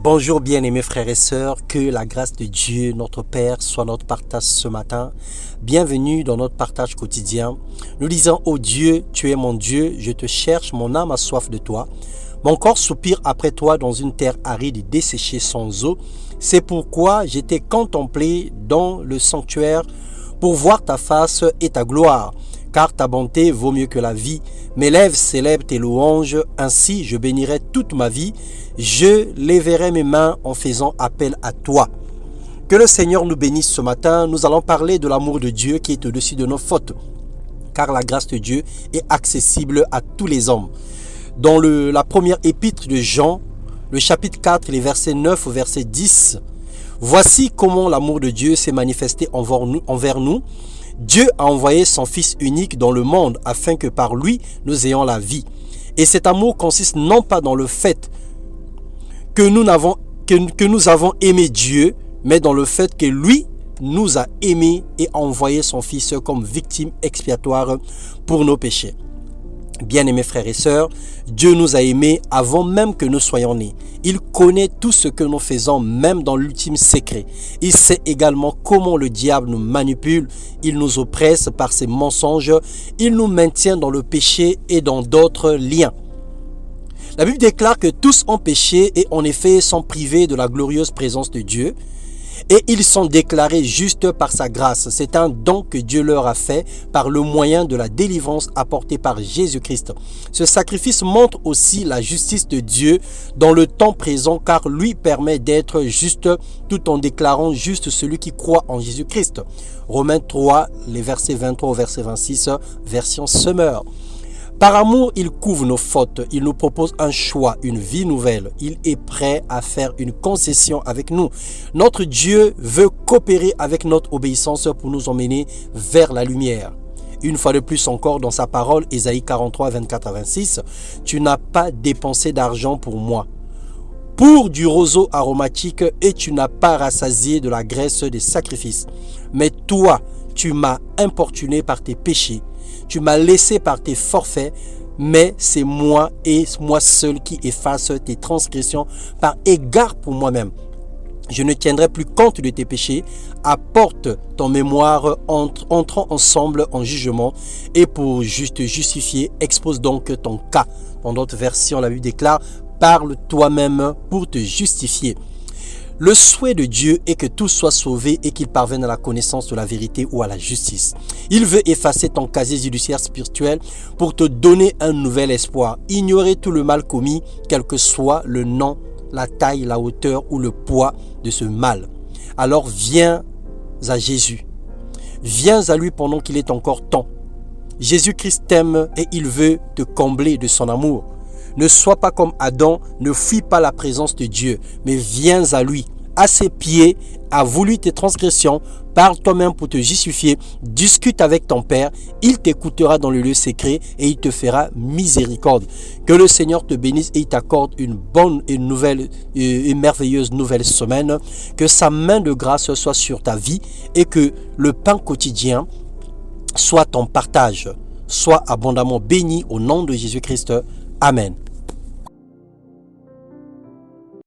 Bonjour bien-aimés frères et sœurs, que la grâce de Dieu, notre Père, soit notre partage ce matin. Bienvenue dans notre partage quotidien. Nous disons, ô Dieu, tu es mon Dieu, je te cherche, mon âme a soif de toi. Mon corps soupire après toi dans une terre aride et desséchée sans eau. C'est pourquoi j'étais contemplé dans le sanctuaire pour voir ta face et ta gloire. Car ta bonté vaut mieux que la vie. Mes lèvres célèbrent tes louanges, ainsi je bénirai toute ma vie. Je lèverai mes mains en faisant appel à toi. Que le Seigneur nous bénisse ce matin. Nous allons parler de l'amour de Dieu qui est au-dessus de nos fautes. Car la grâce de Dieu est accessible à tous les hommes. Dans la première épître de Jean, le chapitre 4, les versets 9 au verset 10, voici comment l'amour de Dieu s'est manifesté envers nous. Dieu a envoyé son Fils unique dans le monde afin que par lui nous ayons la vie. Et cet amour consiste non pas dans le fait que nous avons aimé Dieu, mais dans le fait que lui nous a aimés et a envoyé son Fils comme victime expiatoire pour nos péchés. Bien-aimés frères et sœurs, Dieu nous a aimés avant même que nous soyons nés. Il connaît tout ce que nous faisons, même dans l'ultime secret. Il sait également comment le diable nous manipule, il nous oppresse par ses mensonges, il nous maintient dans le péché et dans d'autres liens. La Bible déclare que tous ont péché et en effet sont privés de la glorieuse présence de Dieu. Et ils sont déclarés justes par sa grâce. C'est un don que Dieu leur a fait par le moyen de la délivrance apportée par Jésus-Christ. Ce sacrifice montre aussi la justice de Dieu dans le temps présent, car lui permet d'être juste tout en déclarant juste celui qui croit en Jésus-Christ. Romains 3, les versets 23 au verset 26, version Semeur. Par amour, il couvre nos fautes, il nous propose un choix, une vie nouvelle. Il est prêt à faire une concession avec nous. Notre Dieu veut coopérer avec notre obéissance pour nous emmener vers la lumière. Une fois de plus encore dans sa parole, Ésaïe 43, 24 à 26, « Tu n'as pas dépensé d'argent pour moi, pour du roseau aromatique, et tu n'as pas rassasié de la graisse des sacrifices. Mais toi, tu m'as importuné par tes péchés. Tu m'as laissé par tes forfaits, mais c'est moi et moi seul qui efface tes transgressions par égard pour moi-même. Je ne tiendrai plus compte de tes péchés. Apporte ton mémoire, entrons ensemble en jugement, et pour te justifier, expose donc ton cas. Dans d'autres versions, la Bible déclare, parle toi-même pour te justifier. Le souhait de Dieu est que tous soient sauvés et qu'ils parviennent à la connaissance de la vérité ou à la justice. Il veut effacer ton casier judiciaire spirituel pour te donner un nouvel espoir. Ignorer tout le mal commis, quel que soit le nom, la taille, la hauteur ou le poids de ce mal. Alors viens à Jésus. Viens à lui pendant qu'il est encore temps. Jésus-Christ t'aime et il veut te combler de son amour. Ne sois pas comme Adam, ne fuis pas la présence de Dieu, mais viens à lui. À ses pieds, avoue-lui tes transgressions, parle toi-même pour te justifier, discute avec ton Père, il t'écoutera dans le lieu secret et il te fera miséricorde. Que le Seigneur te bénisse et il t'accorde une bonne et merveilleuse nouvelle semaine. Que sa main de grâce soit sur ta vie et que le pain quotidien soit ton partage. Sois abondamment béni au nom de Jésus-Christ. Amen.